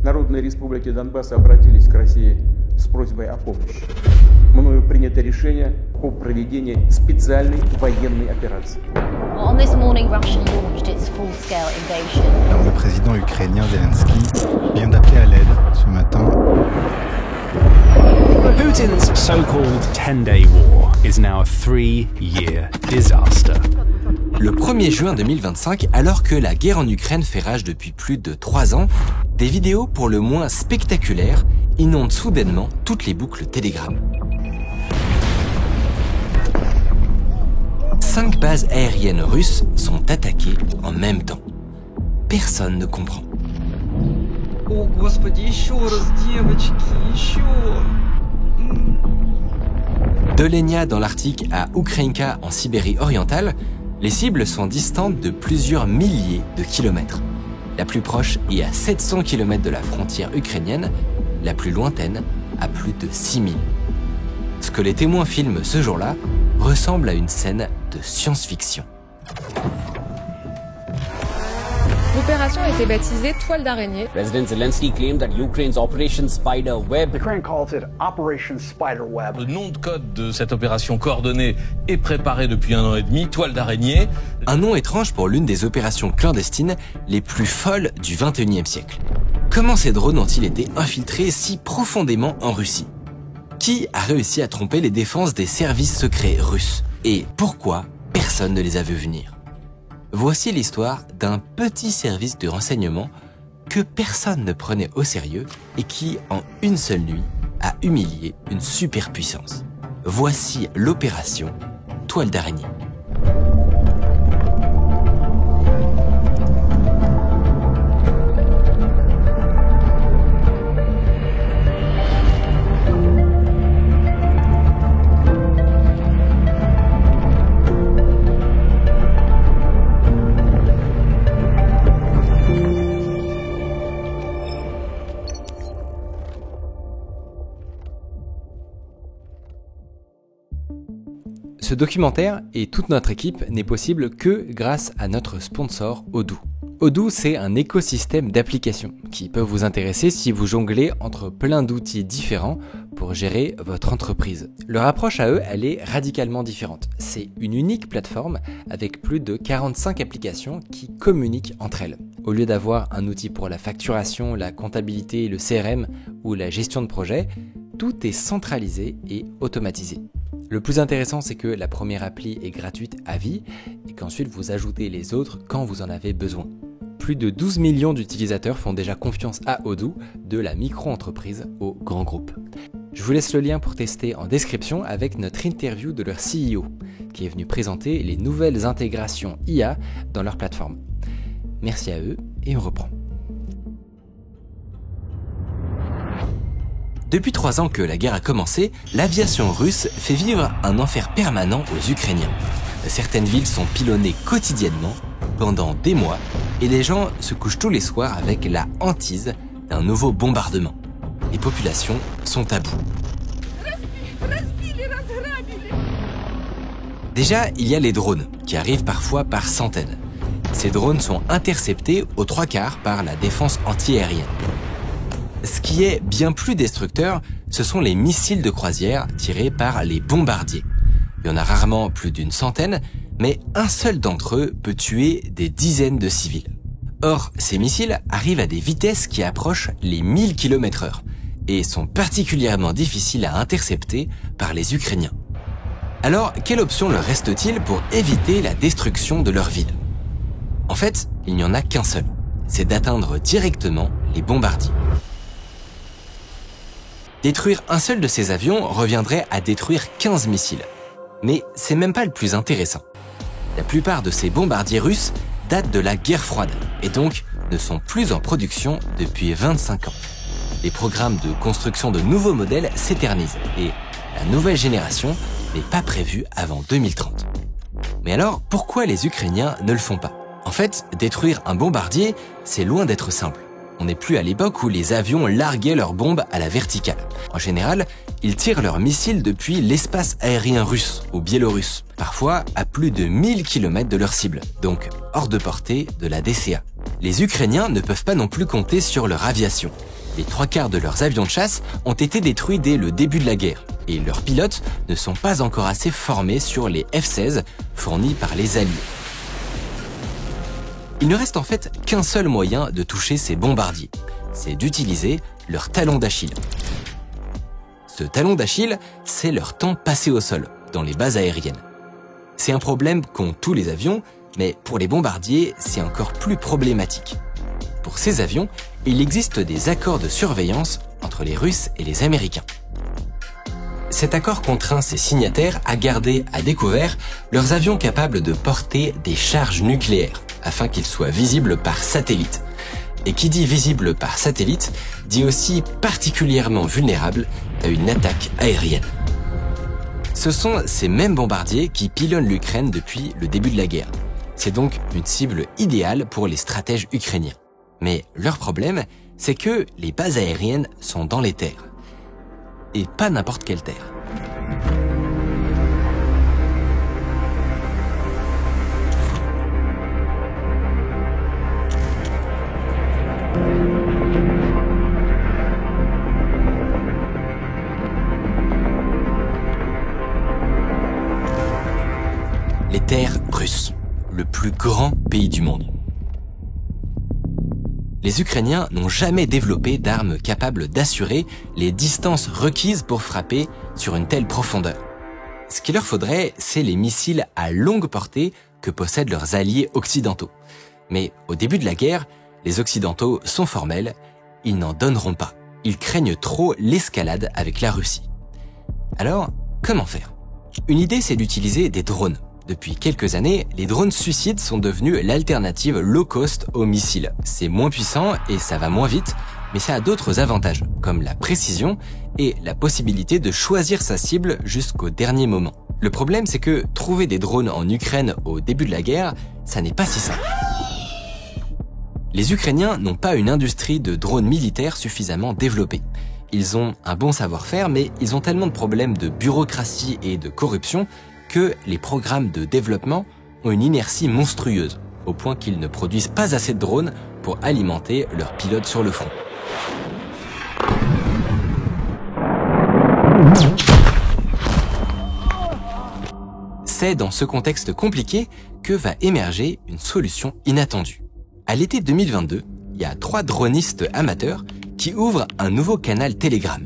Народные республики Донбасса обратились к России с просьбой о помощи. Мною принято решение о проведении специальной военной операции. On this morning, Russia launched its full-scale invasion. Alors, le président ukrainien Zelensky vient d'appeler à l'aide ce matin. Putin's so-called 10-day war is now a 3-year disaster. Le 1er juin 2025, alors que la guerre en Ukraine fait rage depuis plus de 3 ans, des vidéos pour le moins spectaculaires inondent soudainement toutes les boucles Telegram. 5 bases aériennes russes sont attaquées en même temps. Personne ne comprend. О, Господи, еще раз, девочки, еще. De Lenya dans l'Arctique à Ukrainka en Sibérie orientale, les cibles sont distantes de plusieurs milliers de kilomètres. La plus proche est à 700 km de la frontière ukrainienne, la plus lointaine à plus de 6000. Ce que les témoins filment ce jour-là ressemble à une scène de science-fiction. L'opération a été baptisée Toile d'araignée. President Zelensky claimed that Ukraine's Operation Spiderweb. Ukraine calls it Operation Spiderweb. Le nom de code de cette opération coordonnée est préparé depuis 1 an et demi, Toile d'araignée. Un nom étrange pour l'une des opérations clandestines les plus folles du XXIe siècle. Comment ces drones ont-ils été infiltrés si profondément en Russie? Qui a réussi à tromper les défenses des services secrets russes? Et pourquoi personne ne les a vus venir? Voici l'histoire d'un petit service de renseignement que personne ne prenait au sérieux et qui, en une seule nuit, a humilié une superpuissance. Voici l'opération Toile d'araignée. Ce documentaire et toute notre équipe n'est possible que grâce à notre sponsor Odoo. Odoo, c'est un écosystème d'applications qui peut vous intéresser si vous jonglez entre plein d'outils différents pour gérer votre entreprise. Leur approche à eux, elle est radicalement différente. C'est une unique plateforme avec plus de 45 applications qui communiquent entre elles. Au lieu d'avoir un outil pour la facturation, la comptabilité, le CRM ou la gestion de projet, tout est centralisé et automatisé. Le plus intéressant, c'est que la première appli est gratuite à vie et qu'ensuite vous ajoutez les autres quand vous en avez besoin. Plus de 12 millions d'utilisateurs font déjà confiance à Odoo, de la micro-entreprise au grand groupe. Je vous laisse le lien pour tester en description avec notre interview de leur CEO, qui est venu présenter les nouvelles intégrations IA dans leur plateforme. Merci à eux et on reprend. Depuis 3 ans que la guerre a commencé, l'aviation russe fait vivre un enfer permanent aux Ukrainiens. Certaines villes sont pilonnées quotidiennement, pendant des mois, et les gens se couchent tous les soirs avec la hantise d'un nouveau bombardement. Les populations sont à bout. Déjà, il y a les drones, qui arrivent parfois par centaines. Ces drones sont interceptés aux 3/4 par la défense antiaérienne. Ce qui est bien plus destructeur, ce sont les missiles de croisière tirés par les bombardiers. Il y en a rarement plus d'une centaine, mais un seul d'entre eux peut tuer des dizaines de civils. Or, ces missiles arrivent à des vitesses qui approchent les 1000 km/h et sont particulièrement difficiles à intercepter par les Ukrainiens. Alors, quelle option leur reste-t-il pour éviter la destruction de leur ville? En fait, il n'y en a qu'un seul, c'est d'atteindre directement les bombardiers. Détruire un seul de ces avions reviendrait à détruire 15 missiles. Mais c'est même pas le plus intéressant. La plupart de ces bombardiers russes datent de la guerre froide et donc ne sont plus en production depuis 25 ans. Les programmes de construction de nouveaux modèles s'éternisent et la nouvelle génération n'est pas prévue avant 2030. Mais alors, pourquoi les Ukrainiens ne le font pas? En fait, détruire un bombardier, c'est loin d'être simple. On n'est plus à l'époque où les avions larguaient leurs bombes à la verticale. En général, ils tirent leurs missiles depuis l'espace aérien russe ou biélorusse, parfois à plus de 1000 km de leur cible, donc hors de portée de la DCA. Les Ukrainiens ne peuvent pas non plus compter sur leur aviation. Les 3/4 de leurs avions de chasse ont été détruits dès le début de la guerre, et leurs pilotes ne sont pas encore assez formés sur les F-16 fournis par les Alliés. Il ne reste en fait qu'un seul moyen de toucher ces bombardiers, c'est d'utiliser leur talon d'Achille. Ce talon d'Achille, c'est leur temps passé au sol, dans les bases aériennes. C'est un problème qu'ont tous les avions, mais pour les bombardiers, c'est encore plus problématique. Pour ces avions, il existe des accords de surveillance entre les Russes et les Américains. Cet accord contraint ces signataires à garder à découvert leurs avions capables de porter des charges nucléaires, afin qu'ils soient visibles par satellite. Et qui dit visible par satellite, dit aussi particulièrement vulnérable à une attaque aérienne. Ce sont ces mêmes bombardiers qui pilonnent l'Ukraine depuis le début de la guerre. C'est donc une cible idéale pour les stratèges ukrainiens. Mais leur problème, c'est que les bases aériennes sont dans les terres. Et pas n'importe quelle terre. Les terres russes, le plus grand pays du monde. Les Ukrainiens n'ont jamais développé d'armes capables d'assurer les distances requises pour frapper sur une telle profondeur. Ce qu'il leur faudrait, c'est les missiles à longue portée que possèdent leurs alliés occidentaux. Mais au début de la guerre, les Occidentaux sont formels, ils n'en donneront pas. Ils craignent trop l'escalade avec la Russie. Alors, comment faire? Une idée, c'est d'utiliser des drones. Depuis quelques années, les drones suicides sont devenus l'alternative low cost aux missiles. C'est moins puissant et ça va moins vite, mais ça a d'autres avantages, comme la précision et la possibilité de choisir sa cible jusqu'au dernier moment. Le problème, c'est que trouver des drones en Ukraine au début de la guerre, ça n'est pas si simple. Les Ukrainiens n'ont pas une industrie de drones militaires suffisamment développée. Ils ont un bon savoir-faire, mais ils ont tellement de problèmes de bureaucratie et de corruption que les programmes de développement ont une inertie monstrueuse, au point qu'ils ne produisent pas assez de drones pour alimenter leurs pilotes sur le front. C'est dans ce contexte compliqué que va émerger une solution inattendue. À l'été 2022, il y a 3 dronistes amateurs qui ouvrent un nouveau canal Telegram.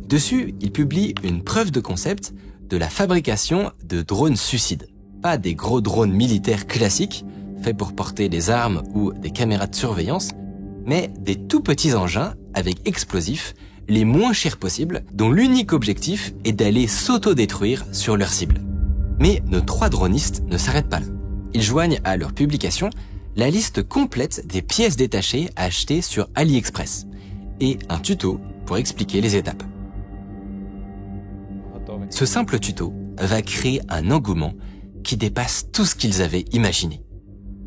Dessus, ils publient une preuve de concept de la fabrication de drones suicides. Pas des gros drones militaires classiques, faits pour porter des armes ou des caméras de surveillance, mais des tout petits engins avec explosifs, les moins chers possibles, dont l'unique objectif est d'aller s'auto-détruire sur leur cible. Mais nos 3 dronistes ne s'arrêtent pas là. Ils joignent à leur publication la liste complète des pièces détachées à acheter sur AliExpress et un tuto pour expliquer les étapes. Ce simple tuto va créer un engouement qui dépasse tout ce qu'ils avaient imaginé.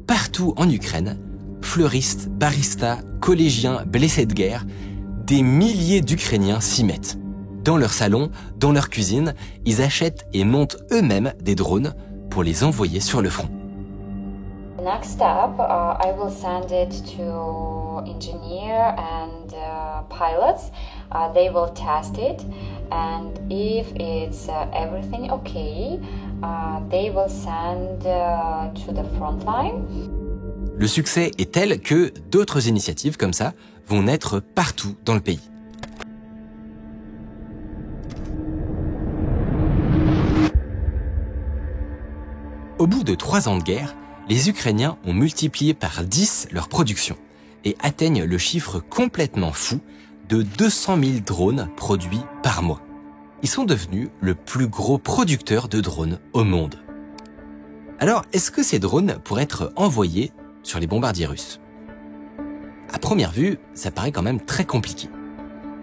Partout en Ukraine, fleuristes, baristas, collégiens, blessés de guerre, des milliers d'Ukrainiens s'y mettent. Dans leur salon, dans leur cuisine, ils achètent et montent eux-mêmes des drones pour les envoyer sur le front. Next step, I will send it to engineer and pilots. They will test it, and if it's everything okay, they will send to the front line. Le succès est tel que d'autres initiatives comme ça vont naître partout dans le pays. Au bout de 3 ans de guerre, les Ukrainiens ont multiplié par 10 leur production et atteignent le chiffre complètement fou de 200 000 drones produits par mois. Ils sont devenus le plus gros producteur de drones au monde. Alors, est-ce que ces drones pourraient être envoyés sur les bombardiers russes? À première vue, ça paraît quand même très compliqué.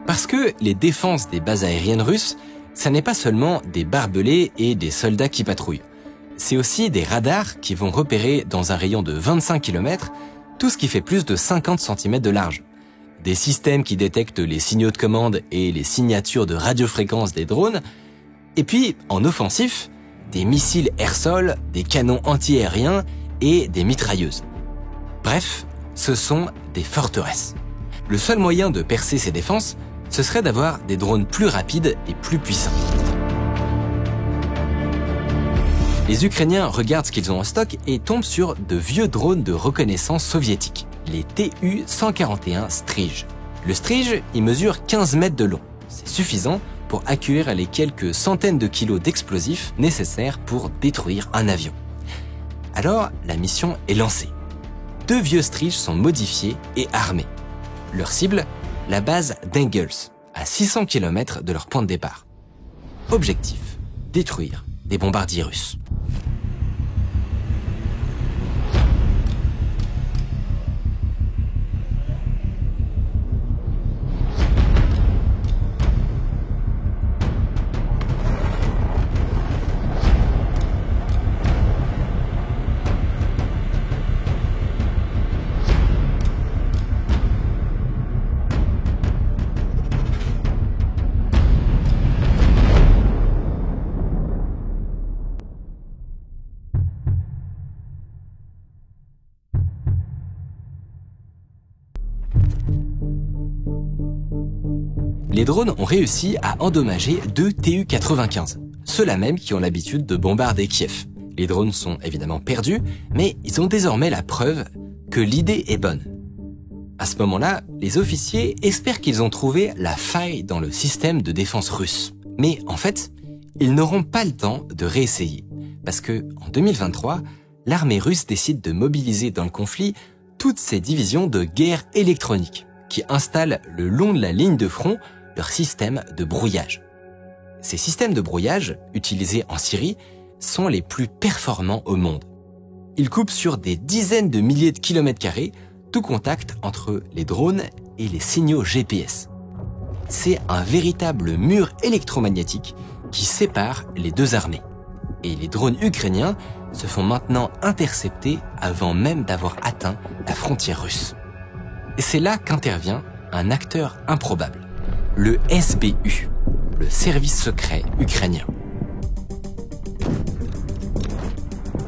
Parce que les défenses des bases aériennes russes, ça n'est pas seulement des barbelés et des soldats qui patrouillent. C'est aussi des radars qui vont repérer dans un rayon de 25 km tout ce qui fait plus de 50 cm de large. Des systèmes qui détectent les signaux de commande et les signatures de radiofréquence des drones. Et puis, en offensif, des missiles air-sol, des canons anti-aériens et des mitrailleuses. Bref, ce sont des forteresses. Le seul moyen de percer ces défenses, ce serait d'avoir des drones plus rapides et plus puissants. Les Ukrainiens regardent ce qu'ils ont en stock et tombent sur de vieux drones de reconnaissance soviétiques, les Tu-141 Strij. Le Strij, il mesure 15 mètres de long. C'est suffisant pour accueillir les quelques centaines de kilos d'explosifs nécessaires pour détruire un avion. Alors, la mission est lancée. 2 vieux Strij sont modifiés et armés. Leur cible, la base d'Engels, à 600 km de leur point de départ. Objectif, détruire des bombardiers russes. Les drones ont réussi à endommager 2 Tu-95, ceux-là même qui ont l'habitude de bombarder Kiev. Les drones sont évidemment perdus, mais ils ont désormais la preuve que l'idée est bonne. À ce moment-là, les officiers espèrent qu'ils ont trouvé la faille dans le système de défense russe. Mais en fait, ils n'auront pas le temps de réessayer, parce que en 2023, l'armée russe décide de mobiliser dans le conflit toutes ses divisions de guerre électronique, qui installent le long de la ligne de front leur système de brouillage. Ces systèmes de brouillage, utilisés en Syrie, sont les plus performants au monde. Ils coupent sur des dizaines de milliers de kilomètres carrés tout contact entre les drones et les signaux GPS. C'est un véritable mur électromagnétique qui sépare les deux armées. Et les drones ukrainiens se font maintenant intercepter avant même d'avoir atteint la frontière russe. Et c'est là qu'intervient un acteur improbable, le SBU, le service secret ukrainien.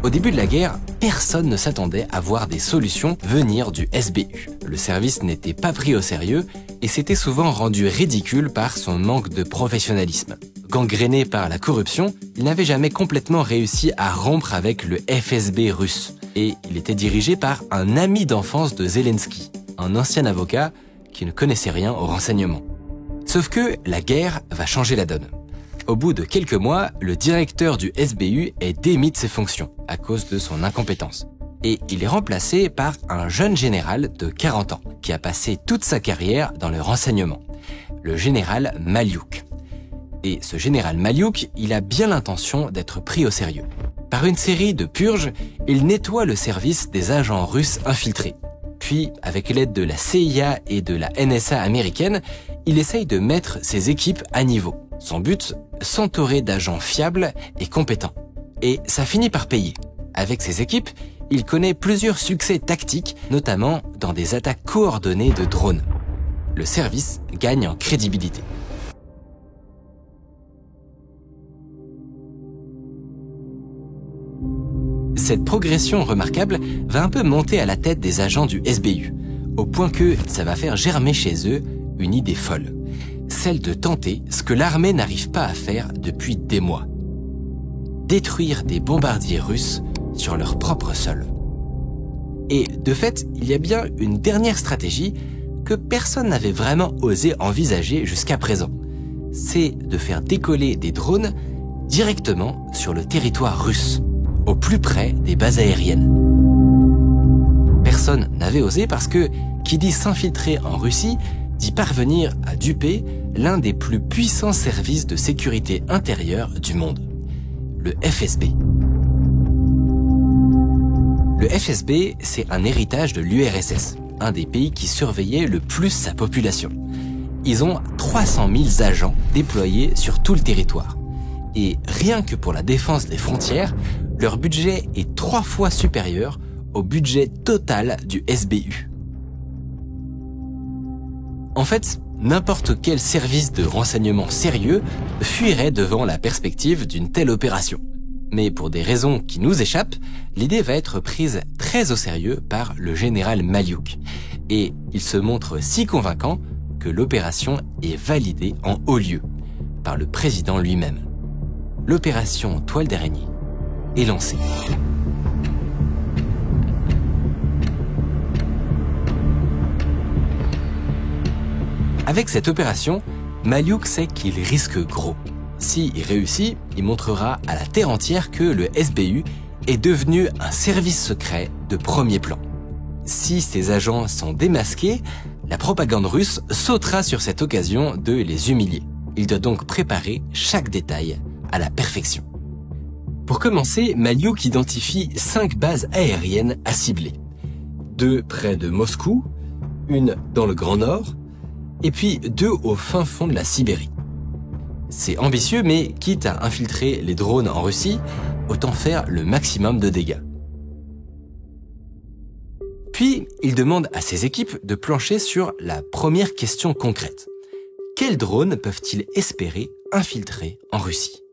Au début de la guerre, personne ne s'attendait à voir des solutions venir du SBU. Le service n'était pas pris au sérieux et s'était souvent rendu ridicule par son manque de professionnalisme. Gangréné par la corruption, il n'avait jamais complètement réussi à rompre avec le FSB russe. Et il était dirigé par un ami d'enfance de Zelensky, un ancien avocat qui ne connaissait rien au renseignement. Sauf que la guerre va changer la donne. Au bout de quelques mois, le directeur du SBU est démis de ses fonctions à cause de son incompétence. Et il est remplacé par un jeune général de 40 ans qui a passé toute sa carrière dans le renseignement, le général Maliouk. Et ce général Maliouk, il a bien l'intention d'être pris au sérieux. Par une série de purges, il nettoie le service des agents russes infiltrés. Puis, avec l'aide de la CIA et de la NSA américaine, il essaye de mettre ses équipes à niveau. Son but, s'entourer d'agents fiables et compétents. Et ça finit par payer. Avec ses équipes, il connaît plusieurs succès tactiques, notamment dans des attaques coordonnées de drones. Le service gagne en crédibilité. Cette progression remarquable va un peu monter à la tête des agents du SBU, au point que ça va faire germer chez eux une idée folle, celle de tenter ce que l'armée n'arrive pas à faire depuis des mois. Détruire des bombardiers russes sur leur propre sol. Et de fait, il y a bien une dernière stratégie que personne n'avait vraiment osé envisager jusqu'à présent. C'est de faire décoller des drones directement sur le territoire russe, au plus près des bases aériennes. Personne n'avait osé parce que qui dit s'infiltrer en Russie dit parvenir à duper l'un des plus puissants services de sécurité intérieure du monde, le FSB. Le FSB, c'est un héritage de l'URSS, un des pays qui surveillait le plus sa population. Ils ont 300 000 agents déployés sur tout le territoire. Et rien que pour la défense des frontières, leur budget est 3 fois supérieur au budget total du SBU. En fait, n'importe quel service de renseignement sérieux fuirait devant la perspective d'une telle opération. Mais pour des raisons qui nous échappent, l'idée va être prise très au sérieux par le général Malyouk. Et il se montre si convaincant que l'opération est validée en haut lieu par le président lui-même. L'opération Toile d'araignée est lancée. Avec cette opération, Malyouk sait qu'il risque gros. S'il réussit, il montrera à la terre entière que le SBU est devenu un service secret de premier plan. Si ses agents sont démasqués, la propagande russe sautera sur cette occasion de les humilier. Il doit donc préparer chaque détail à la perfection. Pour commencer, Malyouk identifie 5 bases aériennes à cibler. 2 près de Moscou, une dans le Grand Nord, et puis 2 au fin fond de la Sibérie. C'est ambitieux, mais quitte à infiltrer les drones en Russie, autant faire le maximum de dégâts. Puis, il demande à ses équipes de plancher sur la première question concrète. Quels drones peuvent-ils espérer infiltrer en Russie ?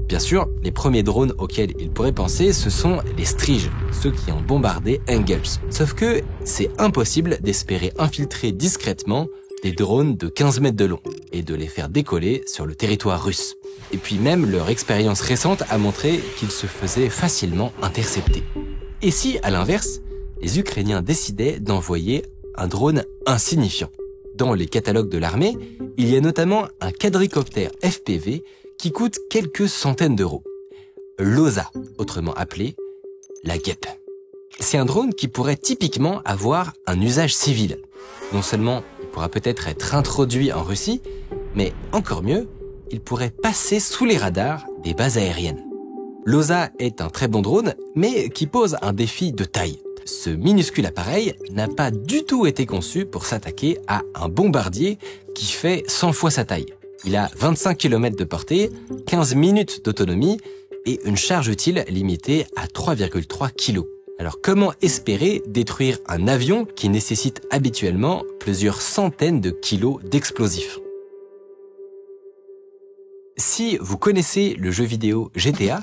Bien sûr, les premiers drones auxquels il pourrait penser, ce sont les Strige, ceux qui ont bombardé Engels. Sauf que c'est impossible d'espérer infiltrer discrètement des drones de 15 mètres de long et de les faire décoller sur le territoire russe. Et puis même leur expérience récente a montré qu'ils se faisaient facilement intercepter. Et si, à l'inverse, les Ukrainiens décidaient d'envoyer un drone insignifiant ? Dans les catalogues de l'armée, il y a notamment un quadricoptère FPV qui coûte quelques centaines d'euros. L'OSA, autrement appelé la guêpe. C'est un drone qui pourrait typiquement avoir un usage civil. Non seulement il pourra peut-être être introduit en Russie, mais encore mieux, il pourrait passer sous les radars des bases aériennes. L'OSA est un très bon drone, mais qui pose un défi de taille. Ce minuscule appareil n'a pas du tout été conçu pour s'attaquer à un bombardier qui fait 100 fois sa taille. Il a 25 km de portée, 15 minutes d'autonomie et une charge utile limitée à 3,3 kg. Alors comment espérer détruire un avion qui nécessite habituellement plusieurs centaines de kilos d'explosifs ? Si vous connaissez le jeu vidéo GTA,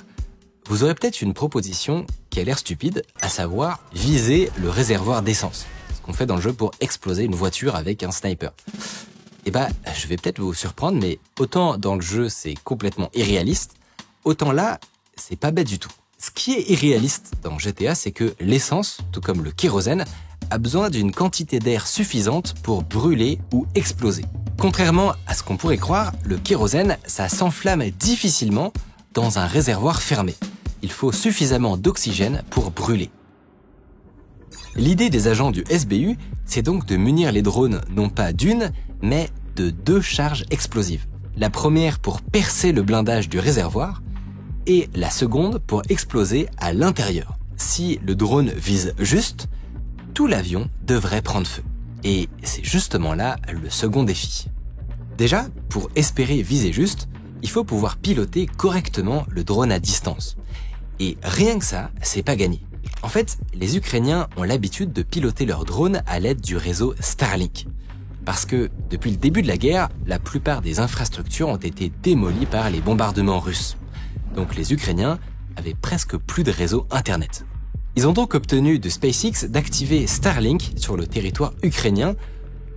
vous aurez peut-être une proposition qui a l'air stupide, à savoir viser le réservoir d'essence. Ce qu'on fait dans le jeu pour exploser une voiture avec un sniper. Eh ben, je vais peut-être vous surprendre, mais autant dans le jeu c'est complètement irréaliste, autant là, c'est pas bête du tout. Ce qui est irréaliste dans GTA, c'est que l'essence, tout comme le kérosène, a besoin d'une quantité d'air suffisante pour brûler ou exploser. Contrairement à ce qu'on pourrait croire, le kérosène, ça s'enflamme difficilement dans un réservoir fermé. Il faut suffisamment d'oxygène pour brûler. L'idée des agents du SBU, c'est donc de munir les drones non pas d'une, mais de 2 charges explosives. La première pour percer le blindage du réservoir, et la seconde pour exploser à l'intérieur. Si le drone vise juste, tout l'avion devrait prendre feu. Et c'est justement là le second défi. Déjà, pour espérer viser juste, il faut pouvoir piloter correctement le drone à distance. Et rien que ça, c'est pas gagné. En fait, les Ukrainiens ont l'habitude de piloter leurs drones à l'aide du réseau Starlink. Parce que, depuis le début de la guerre, la plupart des infrastructures ont été démolies par les bombardements russes. Donc les Ukrainiens avaient presque plus de réseau Internet. Ils ont donc obtenu de SpaceX d'activer Starlink sur le territoire ukrainien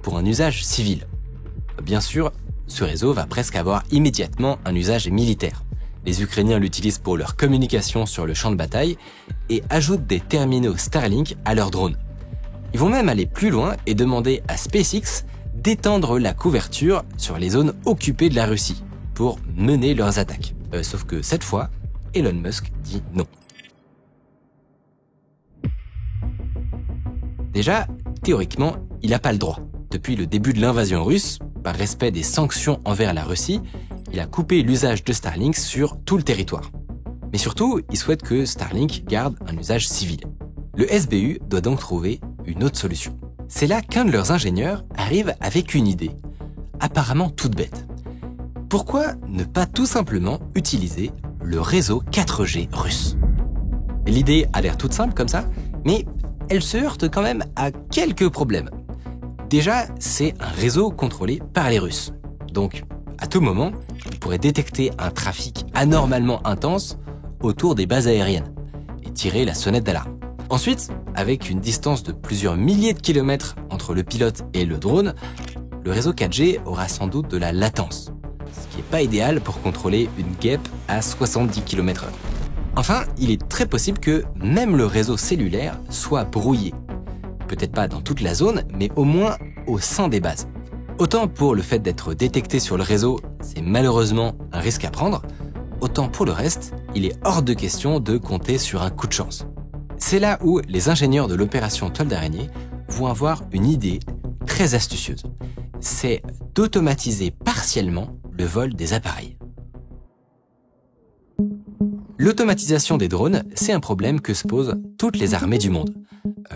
pour un usage civil. Bien sûr, ce réseau va presque avoir immédiatement un usage militaire. Les Ukrainiens l'utilisent pour leur communication sur le champ de bataille et ajoutent des terminaux Starlink à leurs drones. Ils vont même aller plus loin et demander à SpaceX d'étendre la couverture sur les zones occupées de la Russie pour mener leurs attaques. Sauf que cette fois, Elon Musk dit non. Déjà, théoriquement, il n'a pas le droit. Depuis le début de l'invasion russe, par respect des sanctions envers la Russie, il a coupé l'usage de Starlink sur tout le territoire. Mais surtout, il souhaite que Starlink garde un usage civil. Le SBU doit donc trouver une autre solution. C'est là qu'un de leurs ingénieurs arrive avec une idée, apparemment toute bête. Pourquoi ne pas tout simplement utiliser le réseau 4G russe ? L'idée a l'air toute simple comme ça, mais elle se heurte quand même à quelques problèmes. Déjà, c'est un réseau contrôlé par les Russes. Donc, à tout moment, il pourrait détecter un trafic anormalement intense autour des bases aériennes et tirer la sonnette d'alarme. Ensuite, avec une distance de plusieurs milliers de kilomètres entre le pilote et le drone, le réseau 4G aura sans doute de la latence, ce qui n'est pas idéal pour contrôler une guêpe à 70 km/h. Enfin, il est très possible que même le réseau cellulaire soit brouillé. Peut-être pas dans toute la zone, mais au moins au sein des bases. Autant pour le fait d'être détecté sur le réseau, c'est malheureusement un risque à prendre, autant pour le reste, il est hors de question de compter sur un coup de chance. C'est là où les ingénieurs de l'opération Toile d'araignée vont avoir une idée très astucieuse. C'est d'automatiser partiellement le vol des appareils. L'automatisation des drones, c'est un problème que se posent toutes les armées du monde.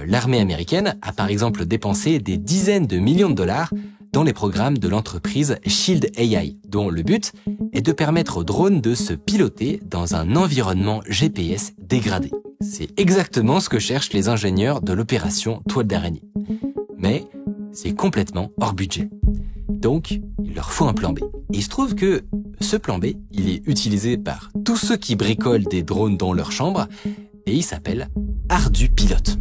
L'armée américaine a par exemple dépensé des dizaines de millions de dollars dans les programmes de l'entreprise Shield AI, dont le but est de permettre aux drones de se piloter dans un environnement GPS dégradé. C'est exactement ce que cherchent les ingénieurs de l'opération Toile d'araignée. Mais c'est complètement hors budget. Donc, il leur faut un plan B. Et il se trouve que ce plan B, il est utilisé par tous ceux qui bricolent des drones dans leur chambre et il s'appelle ArduPilot.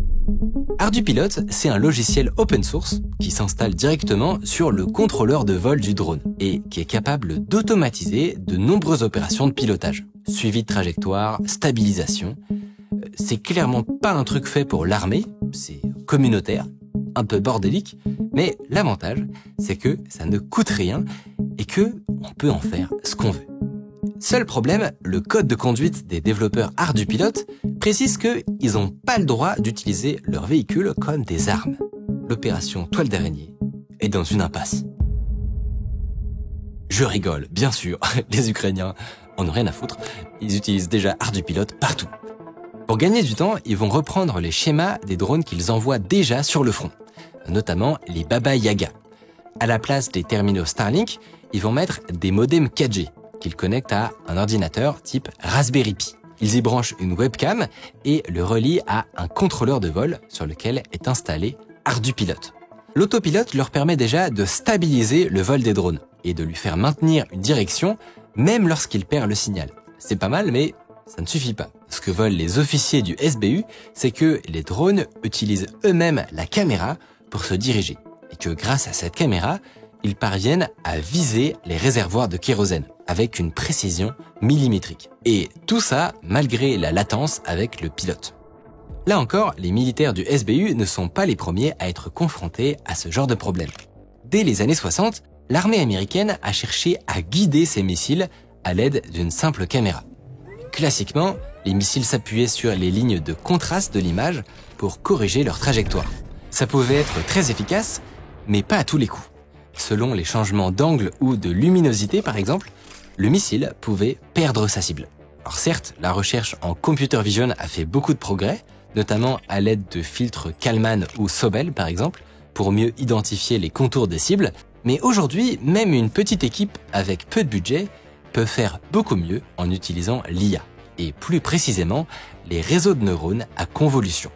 ArduPilot, c'est un logiciel open source qui s'installe directement sur le contrôleur de vol du drone et qui est capable d'automatiser de nombreuses opérations de pilotage. Suivi de trajectoire, stabilisation. C'est clairement pas un truc fait pour l'armée, c'est communautaire, un peu bordélique, mais l'avantage, c'est que ça ne coûte rien et que on peut en faire ce qu'on veut. Seul problème, le code de conduite des développeurs ArduPilot précise qu'ils n'ont pas le droit d'utiliser leur véhicule comme des armes. L'opération Toile d'araignée est dans une impasse. Je rigole, bien sûr, les Ukrainiens en ont rien à foutre, ils utilisent déjà ArduPilot partout. Pour gagner du temps, ils vont reprendre les schémas des drones qu'ils envoient déjà sur le front, notamment les Baba Yaga. À la place des terminaux Starlink, ils vont mettre des modems 4G qu'ils connectent à un ordinateur type Raspberry Pi. Ils y branchent une webcam et le relient à un contrôleur de vol sur lequel est installé ArduPilot. L'autopilote leur permet déjà de stabiliser le vol des drones et de lui faire maintenir une direction même lorsqu'il perd le signal. C'est pas mal, mais ça ne suffit pas. Ce que veulent les officiers du SBU, c'est que les drones utilisent eux-mêmes la caméra pour se diriger et que grâce à cette caméra, ils parviennent à viser les réservoirs de kérosène avec une précision millimétrique. Et tout ça malgré la latence avec le pilote. Là encore, les militaires du SBU ne sont pas les premiers à être confrontés à ce genre de problème. Dès les années 60, l'armée américaine a cherché à guider ses missiles à l'aide d'une simple caméra. Classiquement, les missiles s'appuyaient sur les lignes de contraste de l'image pour corriger leur trajectoire. Ça pouvait être très efficace, mais pas à tous les coups. Selon les changements d'angle ou de luminosité par exemple, le missile pouvait perdre sa cible. Alors certes, la recherche en computer vision a fait beaucoup de progrès, notamment à l'aide de filtres Kalman ou Sobel par exemple, pour mieux identifier les contours des cibles, mais aujourd'hui, même une petite équipe avec peu de budget peut faire beaucoup mieux en utilisant l'IA, et plus précisément les réseaux de neurones à convolution.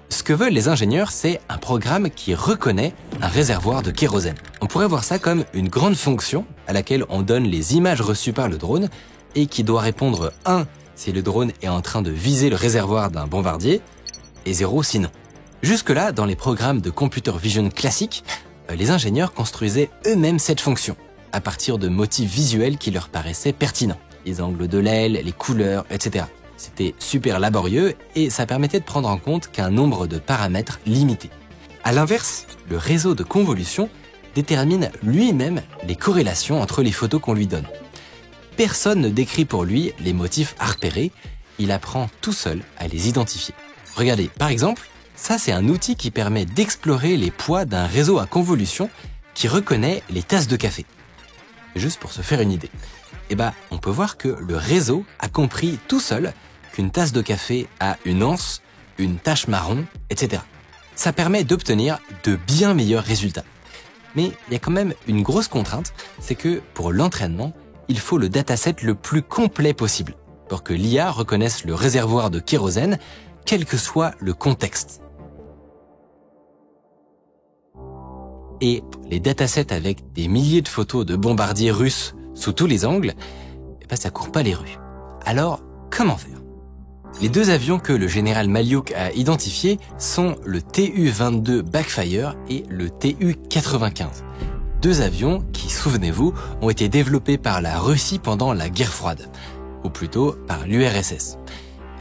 Ce que veulent les ingénieurs, c'est un programme qui reconnaît un réservoir de kérosène. On pourrait voir ça comme une grande fonction à laquelle on donne les images reçues par le drone et qui doit répondre 1 si le drone est en train de viser le réservoir d'un bombardier et 0 sinon. Jusque-là, dans les programmes de computer vision classiques, les ingénieurs construisaient eux-mêmes cette fonction à partir de motifs visuels qui leur paraissaient pertinents. Les angles de l'aile, les couleurs, etc. C'était super laborieux et ça permettait de prendre en compte qu'un nombre de paramètres limité. À l'inverse, le réseau de convolution détermine lui-même les corrélations entre les photos qu'on lui donne. Personne ne décrit pour lui les motifs à repérer, il apprend tout seul à les identifier. Regardez, par exemple, ça c'est un outil qui permet d'explorer les poids d'un réseau à convolution qui reconnaît les tasses de café. Juste pour se faire une idée. On peut voir que le réseau a compris tout seul qu'une tasse de café a une anse, une tache marron, etc. Ça permet d'obtenir de bien meilleurs résultats. Mais il y a quand même une grosse contrainte, c'est que pour l'entraînement, il faut le dataset le plus complet possible pour que l'IA reconnaisse le réservoir de kérosène, quel que soit le contexte. Et les datasets avec des milliers de photos de bombardiers russes sous tous les angles, ça court pas les rues. Alors, comment faire ? Les deux avions que le général Malyouk a identifiés sont le Tu-22 Backfire et le Tu-95. Deux avions qui, souvenez-vous, ont été développés par la Russie pendant la guerre froide, ou plutôt par l'URSS.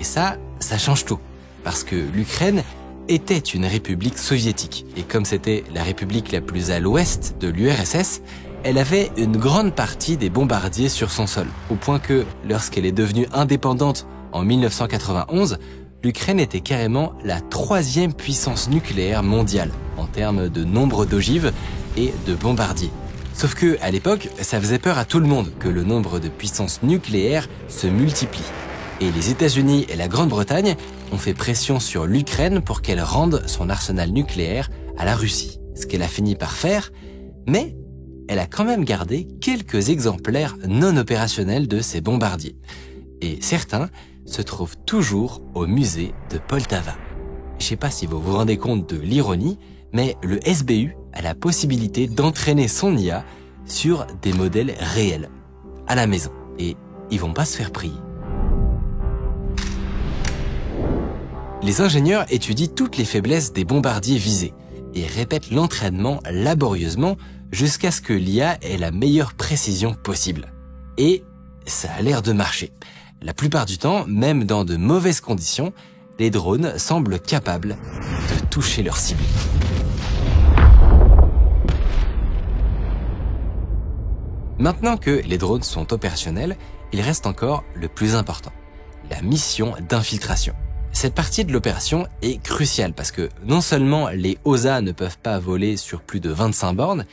Et ça change tout, parce que l'Ukraine était une république soviétique, et comme c'était la république la plus à l'ouest de l'URSS, elle avait une grande partie des bombardiers sur son sol, au point que, lorsqu'elle est devenue indépendante en 1991, l'Ukraine était carrément la 3e puissance nucléaire mondiale, en termes de nombre d'ogives et de bombardiers. Sauf que, à l'époque, ça faisait peur à tout le monde que le nombre de puissances nucléaires se multiplie. Et les États-Unis et la Grande-Bretagne ont fait pression sur l'Ukraine pour qu'elle rende son arsenal nucléaire à la Russie. Ce qu'elle a fini par faire, mais elle a quand même gardé quelques exemplaires non opérationnels de ces bombardiers. Et certains se trouvent toujours au musée de Poltava. Je sais pas si vous vous rendez compte de l'ironie, mais le SBU a la possibilité d'entraîner son IA sur des modèles réels, à la maison. Et ils vont pas se faire prier. Les ingénieurs étudient toutes les faiblesses des bombardiers visés et répètent l'entraînement laborieusement jusqu'à ce que l'IA ait la meilleure précision possible. Et ça a l'air de marcher. La plupart du temps, même dans de mauvaises conditions, les drones semblent capables de toucher leur cible. Maintenant que les drones sont opérationnels, il reste encore le plus important, la mission d'infiltration. Cette partie de l'opération est cruciale parce que non seulement les OSA ne peuvent pas voler sur plus de 25 bornes,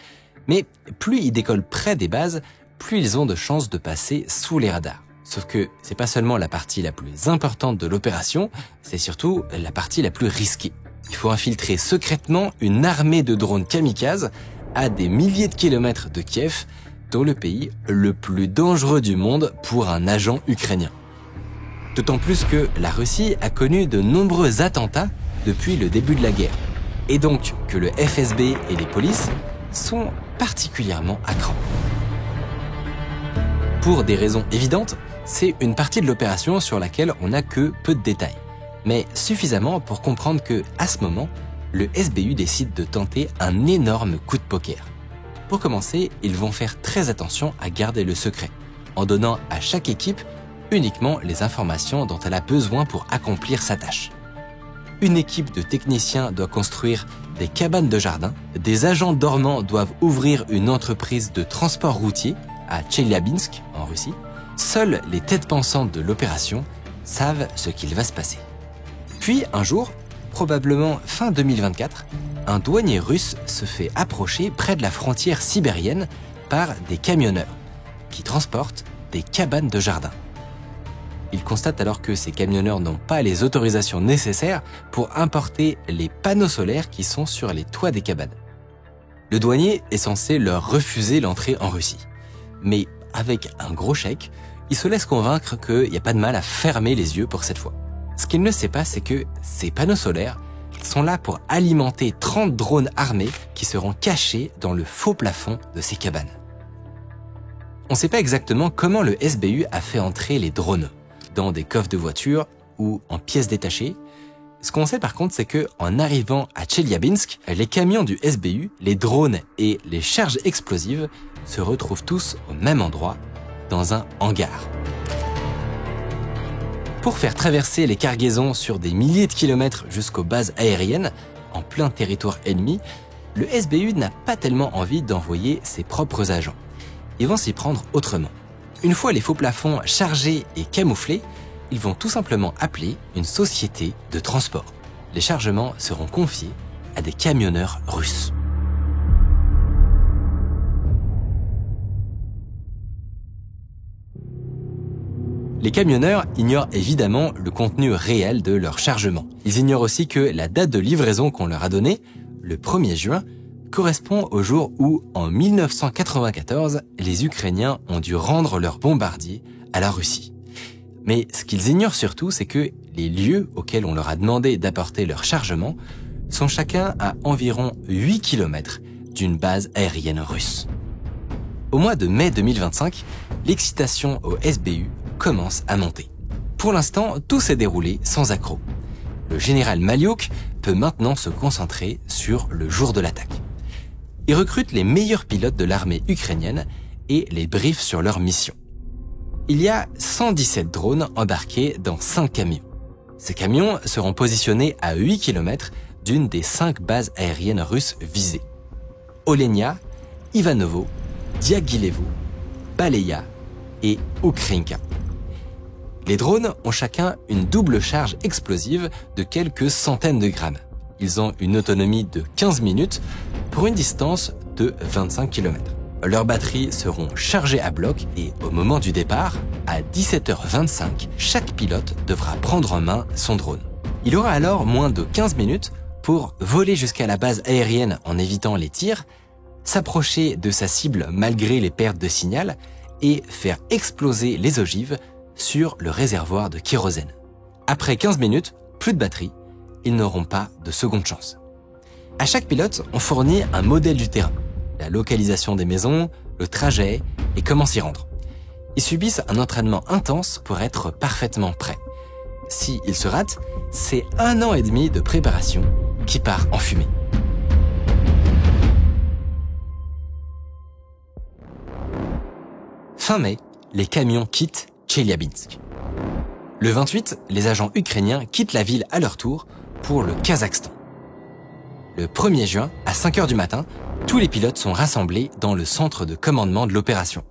mais plus ils décollent près des bases, plus ils ont de chances de passer sous les radars. Sauf que c'est pas seulement la partie la plus importante de l'opération, c'est surtout la partie la plus risquée. Il faut infiltrer secrètement une armée de drones kamikazes à des milliers de kilomètres de Kiev, dans le pays le plus dangereux du monde pour un agent ukrainien. D'autant plus que la Russie a connu de nombreux attentats depuis le début de la guerre. Et donc que le FSB et les polices sont particulièrement à cran. Pour des raisons évidentes, c'est une partie de l'opération sur laquelle on n'a que peu de détails. Mais suffisamment pour comprendre que, à ce moment, le SBU décide de tenter un énorme coup de poker. Pour commencer, ils vont faire très attention à garder le secret, en donnant à chaque équipe uniquement les informations dont elle a besoin pour accomplir sa tâche. Une équipe de techniciens doit construire des cabanes de jardin, des agents dormants doivent ouvrir une entreprise de transport routier à Tcheliabinsk, en Russie. Seules les têtes pensantes de l'opération savent ce qu'il va se passer. Puis, un jour, probablement fin 2024, un douanier russe se fait approcher près de la frontière sibérienne par des camionneurs qui transportent des cabanes de jardin. Il constate alors que ces camionneurs n'ont pas les autorisations nécessaires pour importer les panneaux solaires qui sont sur les toits des cabanes. Le douanier est censé leur refuser l'entrée en Russie. Mais avec un gros chèque, il se laisse convaincre qu'il n'y a pas de mal à fermer les yeux pour cette fois. Ce qu'il ne sait pas, c'est que ces panneaux solaires sont là pour alimenter 30 drones armés qui seront cachés dans le faux plafond de ces cabanes. On ne sait pas exactement comment le SBU a fait entrer les drones, dans des coffres de voitures ou en pièces détachées. Ce qu'on sait par contre, c'est que en arrivant à Tcheliabinsk, les camions du SBU, les drones et les charges explosives se retrouvent tous au même endroit, dans un hangar. Pour faire traverser les cargaisons sur des milliers de kilomètres jusqu'aux bases aériennes, en plein territoire ennemi, le SBU n'a pas tellement envie d'envoyer ses propres agents. Ils vont s'y prendre autrement. Une fois les faux plafonds chargés et camouflés, ils vont tout simplement appeler une société de transport. Les chargements seront confiés à des camionneurs russes. Les camionneurs ignorent évidemment le contenu réel de leur chargement. Ils ignorent aussi que la date de livraison qu'on leur a donnée, le 1er juin, correspond au jour où, en 1994, les Ukrainiens ont dû rendre leurs bombardiers à la Russie. Mais ce qu'ils ignorent surtout, c'est que les lieux auxquels on leur a demandé d'apporter leur chargement sont chacun à environ 8 km d'une base aérienne russe. Au mois de mai 2025, l'excitation au SBU commence à monter. Pour l'instant, tout s'est déroulé sans accroc. Le général Maliouk peut maintenant se concentrer sur le jour de l'attaque. Il recrute les meilleurs pilotes de l'armée ukrainienne et les briefe sur leur mission. Il y a 117 drones embarqués dans 5 camions. Ces camions seront positionnés à 8 km d'une des 5 bases aériennes russes visées. Olenia, Ivanovo, Diaghilevo, Baleya et Ukrainka. Les drones ont chacun une double charge explosive de quelques centaines de grammes. Ils ont une autonomie de 15 minutes pour une distance de 25 km. Leurs batteries seront chargées à bloc et au moment du départ, à 17h25, chaque pilote devra prendre en main son drone. Il aura alors moins de 15 minutes pour voler jusqu'à la base aérienne en évitant les tirs, s'approcher de sa cible malgré les pertes de signal et faire exploser les ogives sur le réservoir de kérosène. Après 15 minutes, plus de batterie, ils n'auront pas de seconde chance. À chaque pilote, on fournit un modèle du terrain, la localisation des maisons, le trajet et comment s'y rendre. Ils subissent un entraînement intense pour être parfaitement prêts. S'ils se ratent, c'est 1 an et demi de préparation qui part en fumée. Fin mai, les camions quittent Tcheliabinsk. Le 28, les agents ukrainiens quittent la ville à leur tour pour le Kazakhstan. Le 1er juin, à 5h du matin, tous les pilotes sont rassemblés dans le centre de commandement de l'opération.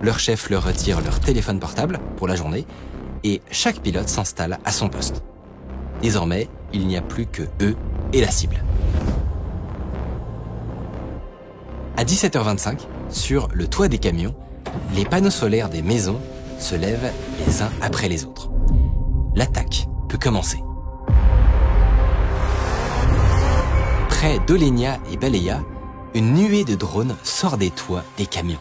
Leur chef leur retire leur téléphone portable pour la journée et chaque pilote s'installe à son poste. Désormais, il n'y a plus que eux et la cible. À 17h25, sur le toit des camions, les panneaux solaires des maisons se lèvent les uns après les autres. L'attaque peut commencer. Près d'Olenia et Baleya, une nuée de drones sort des toits des camions.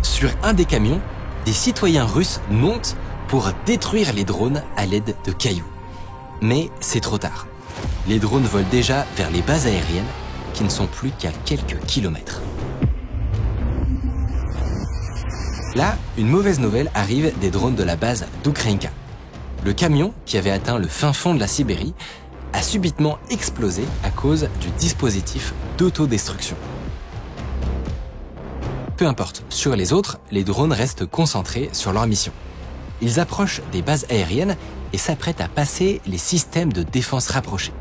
Sur un des camions, des citoyens russes montent pour détruire les drones à l'aide de cailloux. Mais c'est trop tard. Les drones volent déjà vers les bases aériennes qui ne sont plus qu'à quelques kilomètres. Là, une mauvaise nouvelle arrive des drones de la base d'Ukrainka. Le camion, qui avait atteint le fin fond de la Sibérie, a subitement explosé à cause du dispositif d'autodestruction. Peu importe, sur les autres, les drones restent concentrés sur leur mission. Ils approchent des bases aériennes et s'apprêtent à passer les systèmes de défense rapprochés.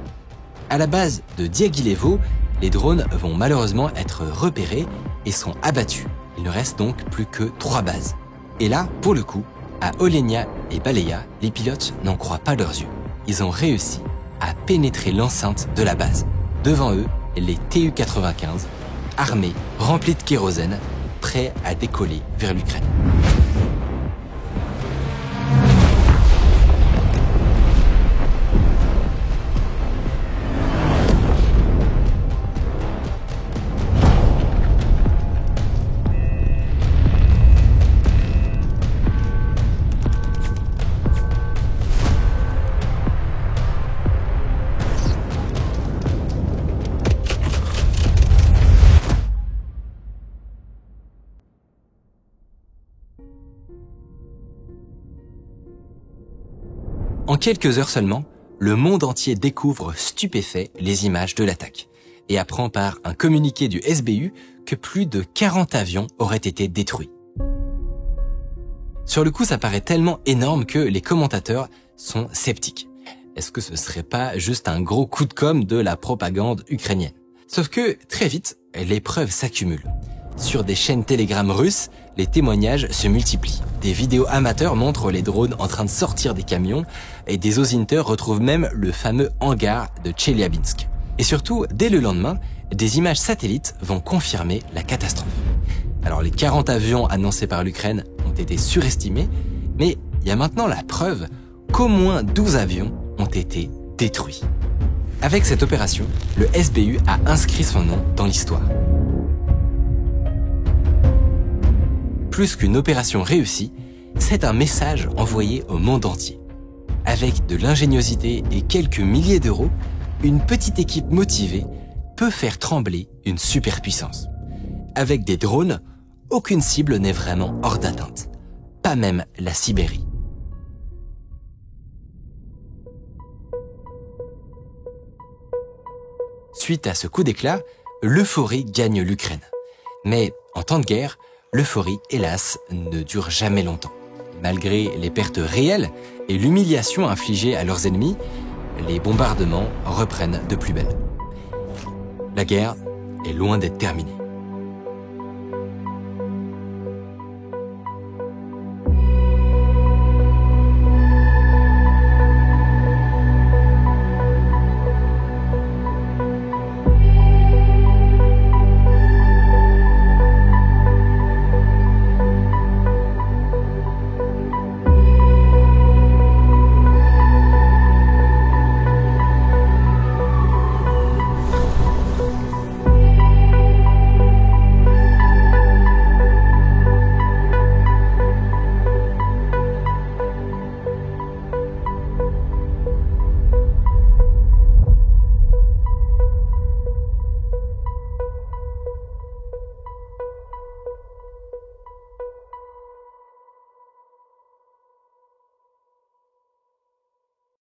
À la base de Diaghilevo, les drones vont malheureusement être repérés et sont abattus. Il ne reste donc plus que 3 bases. Et là, pour le coup, à Olenia et Baleya, les pilotes n'en croient pas leurs yeux. Ils ont réussi à pénétrer l'enceinte de la base. Devant eux, les Tu-95, armés, remplis de kérosène, prêts à décoller vers l'Ukraine. En quelques heures seulement, le monde entier découvre stupéfait les images de l'attaque et apprend par un communiqué du SBU que plus de 40 avions auraient été détruits. Sur le coup, ça paraît tellement énorme que les commentateurs sont sceptiques. Est-ce que ce serait pas juste un gros coup de com' de la propagande ukrainienne? Sauf que, très vite, les preuves s'accumulent. Sur des chaînes Telegram russes, les témoignages se multiplient. Des vidéos amateurs montrent les drones en train de sortir des camions et des Osinter retrouvent même le fameux hangar de Tcheliabinsk. Et surtout, dès le lendemain, des images satellites vont confirmer la catastrophe. Alors les 40 avions annoncés par l'Ukraine ont été surestimés, mais il y a maintenant la preuve qu'au moins 12 avions ont été détruits. Avec cette opération, le SBU a inscrit son nom dans l'histoire. Plus qu'une opération réussie, c'est un message envoyé au monde entier. Avec de l'ingéniosité et quelques milliers d'euros, une petite équipe motivée peut faire trembler une superpuissance. Avec des drones, aucune cible n'est vraiment hors d'atteinte. Pas même la Sibérie. Suite à ce coup d'éclat, l'euphorie gagne l'Ukraine. Mais en temps de guerre, l'euphorie, hélas, ne dure jamais longtemps. Malgré les pertes réelles et l'humiliation infligée à leurs ennemis, les bombardements reprennent de plus belle. La guerre est loin d'être terminée.